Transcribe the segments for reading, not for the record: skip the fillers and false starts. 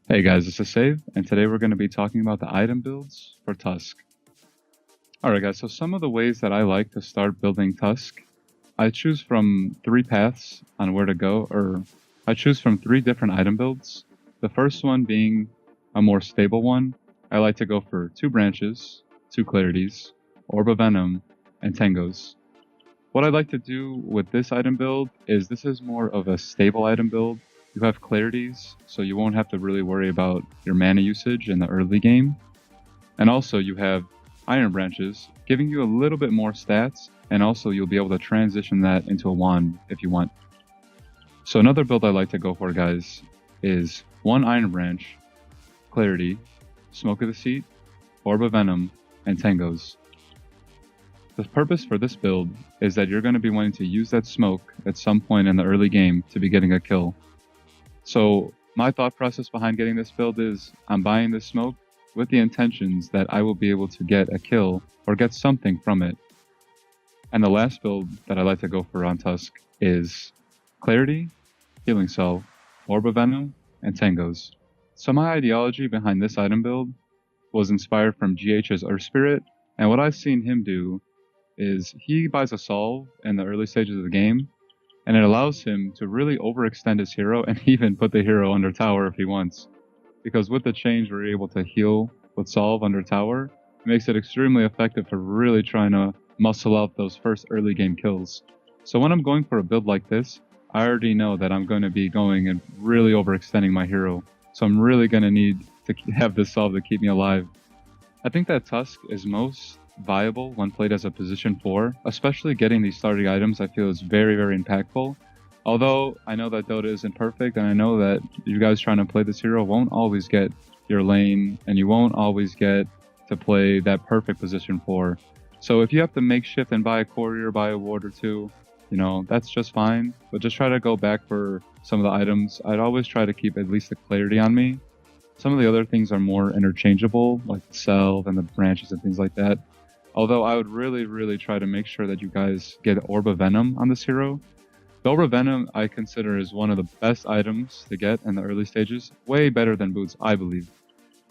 Hey guys, this is Save, and today we're going to be talking about the item builds for Tusk. Alright guys, so some of the ways that I like to start building Tusk, I choose from three paths on where to go, or I choose from three different item builds. The first one being a more stable one. I like to go for 2 branches, 2 clarities, Orb of Venom, and Tangos. What I like to do with this item build is this is more of a stable item build. You have clarities, so you won't have to really worry about your mana usage in the early game. And also you have iron branches, giving you a little bit more stats, and also you'll be able to transition that into a wand if you want. So another build I like to go for, guys, is 1 iron branch, clarity, smoke of the seat, orb of venom, and tangos. The purpose for this build is that you're going to be wanting to use that smoke at some point in the early game to be getting a kill. So my thought process behind getting this build is I'm buying this smoke with the intentions that I will be able to get a kill or get something from it. And the last build that I like to go for on Tusk is Clarity, Healing Cell, Orb of Venom, and Tangos. So my ideology behind this item build was inspired from GH's Earth Spirit, and what I've seen him do is he buys a solve in the early stages of the game, and it allows him to really overextend his hero and even put the hero under tower if he wants. Because with the change, we're able to heal with solve under tower. It makes it extremely effective for really trying to muscle out those first early game kills. So when I'm going for a build like this, I already know that I'm going to be going and really overextending my hero. So I'm really going to need to have this solve to keep me alive. I think that Tusk is most viable when played as a position 4, especially getting these starting items I feel is very, very impactful. Although I know that Dota isn't perfect, and I know that you guys trying to play this hero won't always get your lane, and you won't always get to play that perfect position 4. So if you have to make shift and buy a courier, buy a ward or two, you know, that's just fine. But just try to go back for some of the items. I'd always try to keep at least the clarity on me. Some of the other things are more interchangeable, like the salve and the branches and things like that. Although I would really, really try to make sure that you guys get Orb of Venom on this hero. The Orb of Venom I consider is one of the best items to get in the early stages. Way better than boots, I believe.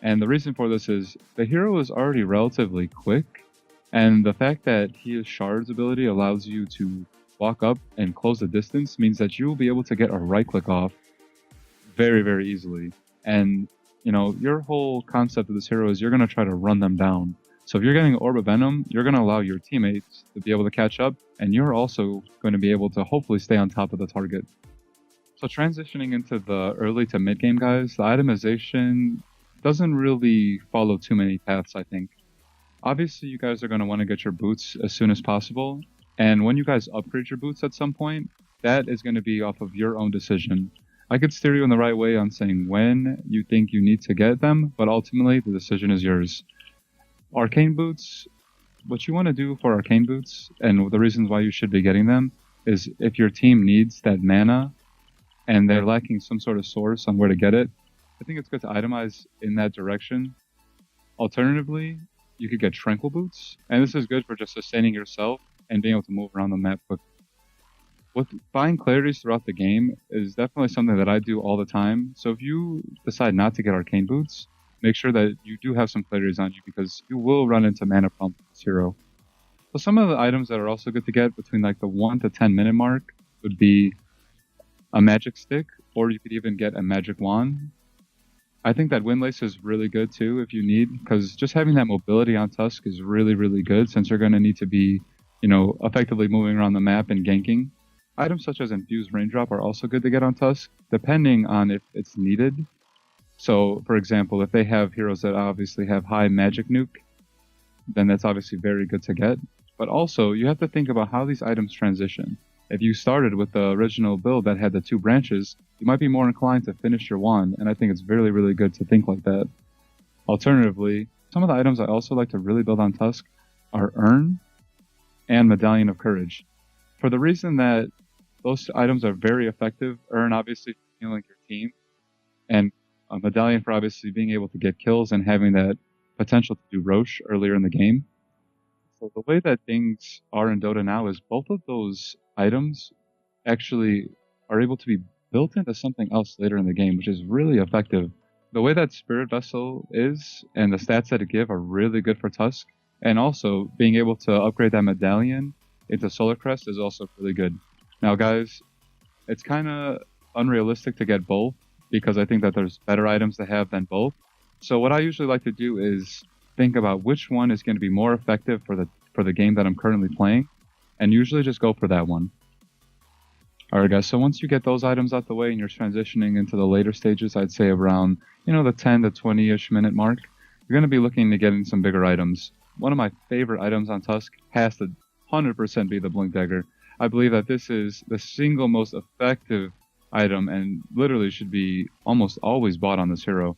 And the reason for this is the hero is already relatively quick, and the fact that his Shard's ability allows you to walk up and close the distance means that you will be able to get a right click off very, very easily. And you know, your whole concept of this hero is you're going to try to run them down. So if you're getting Orb of Venom, you're going to allow your teammates to be able to catch up, and you're also going to be able to hopefully stay on top of the target. So transitioning into the early to mid game, guys, the itemization doesn't really follow too many paths, I think. Obviously, you guys are going to want to get your boots as soon as possible, and when you guys upgrade your boots at some point, that is going to be off of your own decision. I could steer you in the right way on saying when you think you need to get them, but ultimately the decision is yours. Arcane boots, what you want to do for arcane boots, and the reasons why you should be getting them, is if your team needs that mana and they're lacking some sort of source on where to get it, I think it's good to itemize in that direction. Alternatively, you could get tranquil boots, and this is good for just sustaining yourself and being able to move around the map quickly. With buying clarities throughout the game is definitely something that I do all the time. So if you decide not to get arcane boots, make sure that you do have some clarities on you, because you will run into mana problems with this hero. So some of the items that are also good to get between like the 1 to 10 minute mark would be a magic stick, or you could even get a magic wand. I think that windlace is really good too if you need, because just having that mobility on Tusk is really, really good, since you're going to need to be, you know, effectively moving around the map and ganking. Items such as Infused Raindrop are also good to get on Tusk, depending on if it's needed. So, for example, if they have heroes that obviously have high magic nuke, then that's obviously very good to get. But also, you have to think about how these items transition. If you started with the original build that had the 2 branches, you might be more inclined to finish your wand, and I think it's really, really good to think like that. Alternatively, some of the items I also like to really build on Tusk are Urn and Medallion of Courage. For the reason that those items are very effective. Urn obviously for healing your team, and a Medallion for obviously being able to get kills and having that potential to do Roche earlier in the game. So the way that things are in Dota now is both of those items actually are able to be built into something else later in the game, which is really effective. The way that Spirit Vessel is and the stats that it give are really good for Tusk, and also being able to upgrade that medallion into Solar Crest is also really good. Now, guys, it's kind of unrealistic to get both because I think that there's better items to have than both. So what I usually like to do is think about which one is going to be more effective for the game that I'm currently playing, and usually just go for that one. Alright guys, so once you get those items out the way and you're transitioning into the later stages, I'd say around, the 10 to 20-ish minute mark, you're going to be looking to get in some bigger items. One of my favorite items on Tusk has to 100% be the Blink Dagger. I believe that this is the single most effective item and literally should be almost always bought on this hero.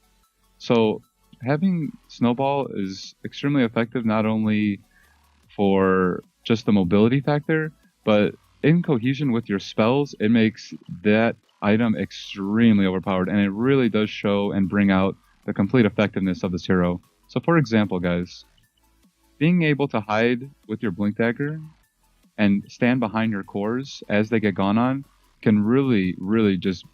So having Snowball is extremely effective not only for just the mobility factor, but in cohesion with your spells, it makes that item extremely overpowered, and it really does show and bring out the complete effectiveness of this hero. So for example, guys, being able to hide with your Blink Dagger and stand behind your cores as they get gone on can really, really just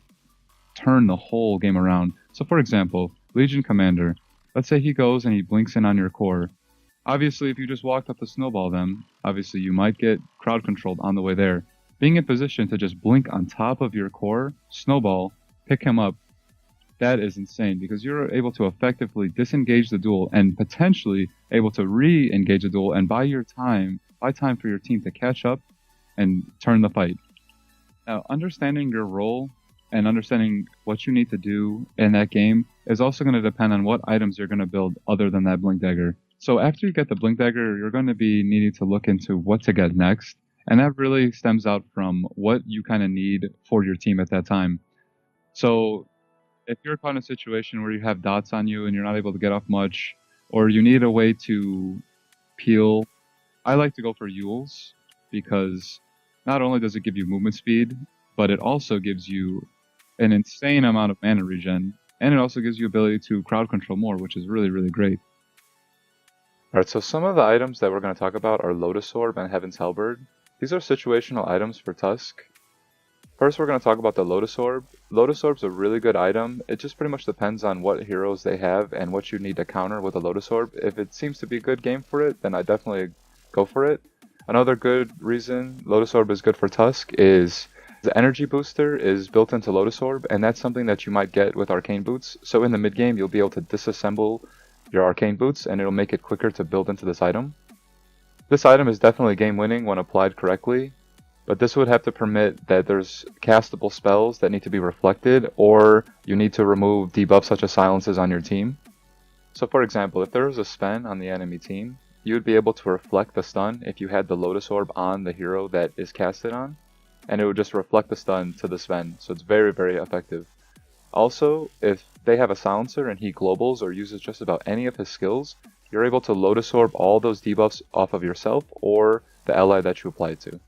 turn the whole game around. So for example, Legion Commander, let's say he goes and he blinks in on your core. Obviously, if you just walked up to snowball them, obviously you might get crowd controlled on the way there. Being in position to just blink on top of your core, snowball, pick him up, that is insane because you're able to effectively disengage the duel and potentially able to re-engage the duel and buy time for your team to catch up and turn the fight. Now, understanding your role and understanding what you need to do in that game is also going to depend on what items you're going to build other than that Blink Dagger. So after you get the Blink Dagger, you're going to be needing to look into what to get next. And that really stems out from what you kind of need for your team at that time. So if you're caught in a situation where you have dots on you and you're not able to get off much, or you need a way to peel, I like to go for Yules because not only does it give you movement speed, but it also gives you an insane amount of mana regen, and it also gives you ability to crowd control more, which is really, really great. Alright, so some of the items that we're going to talk about are Lotus Orb and Heaven's Halberd. These are situational items for Tusk. First, we're going to talk about the Lotus Orb. Lotus Orb's a really good item. It just pretty much depends on what heroes they have and what you need to counter with a Lotus Orb. If it seems to be a good game for it, then I definitely go for it. Another good reason Lotus Orb is good for Tusk is the energy booster is built into Lotus Orb, and that's something that you might get with Arcane Boots. So in the mid game, you'll be able to disassemble your Arcane Boots, and it'll make it quicker to build into this item. This item is definitely game winning when applied correctly, but this would have to permit that there's castable spells that need to be reflected, or you need to remove debuffs such as silences on your team. So for example, if there was a Sven on the enemy team, you would be able to reflect the stun if you had the Lotus Orb on the hero that is casted on, and it would just reflect the stun to the Sven, so it's very, very effective. Also, if they have a silencer and he globals or uses just about any of his skills, you're able to Lotus Orb all those debuffs off of yourself or the ally that you apply it to.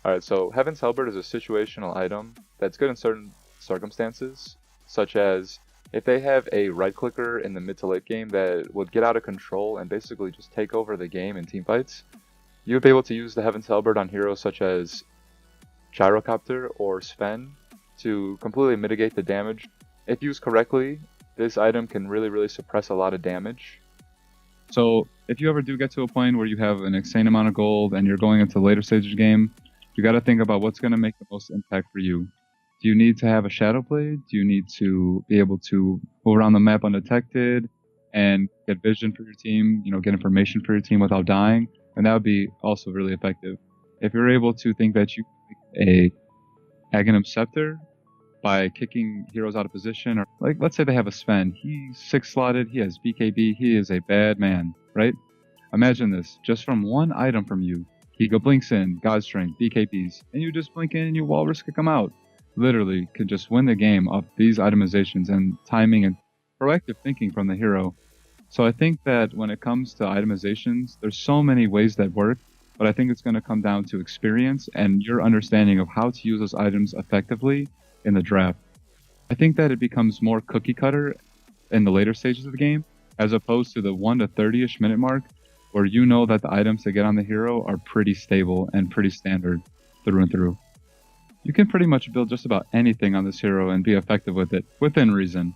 Alright, so Heaven's Halberd is a situational item that's good in certain circumstances, such as if they have a right clicker in the mid to late game that would get out of control and basically just take over the game in teamfights, you would be able to use the Heaven's Halberd on heroes such as Gyrocopter or Sven to completely mitigate the damage. If used correctly, this item can really, really suppress a lot of damage. So if you ever do get to a point where you have an insane amount of gold and you're going into the later stage of the game, you got to think about what's going to make the most impact for you. Do you need to have a Shadow Blade? Do you need to be able to move around the map undetected and get vision for your team, get information for your team without dying? And that would be also really effective. If you're able to think that you a Aghanim Scepter by kicking heroes out of position, or like let's say they have a Sven, he's 6 slotted, he has BKB, he is a bad man, right? Imagine this, just from one item from you, he blinks in, God Strength, BKBs, and you just blink in and you walrus kick him out. Literally can just win the game off these itemizations and timing and proactive thinking from the hero. So I think that when it comes to itemizations, there's so many ways that work, but I think it's going to come down to experience and your understanding of how to use those items effectively in the draft. I think that it becomes more cookie cutter in the later stages of the game, as opposed to the 1 to 30-ish minute mark, where you know that the items that get on the hero are pretty stable and pretty standard through and through. You can pretty much build just about anything on this hero and be effective with it, within reason.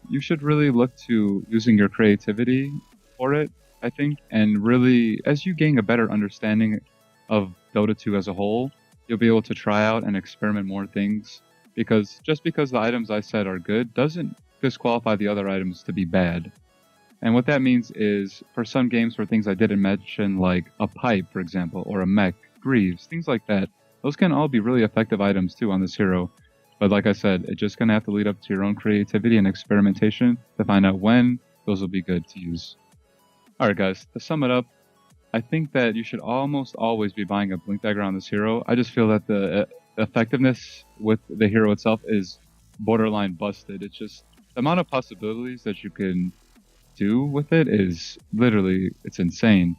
you should really look to using your creativity for it, I think. And really, as you gain a better understanding of Dota 2 as a whole, you'll be able to try out and experiment more things. Because just because the items I said are good doesn't disqualify the other items to be bad. And what that means is, for some games, for things I didn't mention, like a pipe, for example, or a mech, greaves, things like that, those can all be really effective items too on this hero. But like I said, it's just going to have to lead up to your own creativity and experimentation to find out when those will be good to use. Alright guys, to sum it up, I think that you should almost always be buying a Blink Dagger on this hero. I just feel that the effectiveness with the hero itself is borderline busted. It's just the amount of possibilities that you can do with it is literally, it's insane.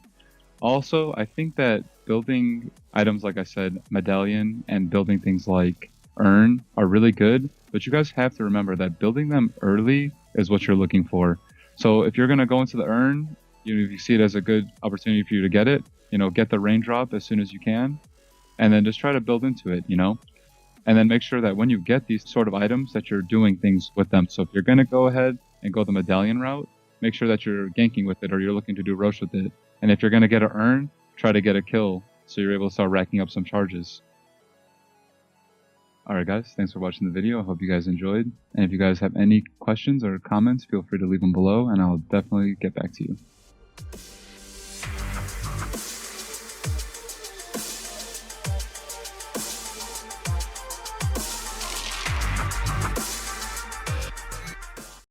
Also, I think that building items, like I said, Medallion, and building things like Urn are really good, but you guys have to remember that building them early is what you're looking for. So if you're going to go into the Urn, you see it as a good opportunity for you to get it, get the raindrop as soon as you can, and then just try to build into it, and then make sure that when you get these sort of items that you're doing things with them. So if you're going to go ahead and go the Medallion route, make sure that you're ganking with it or you're looking to do Rosh with it. And if you're going to get an Urn, try to get a kill so you're able to start racking up some charges. Alright guys, thanks for watching the video. I hope you guys enjoyed. And if you guys have any questions or comments, feel free to leave them below and I'll definitely get back to you.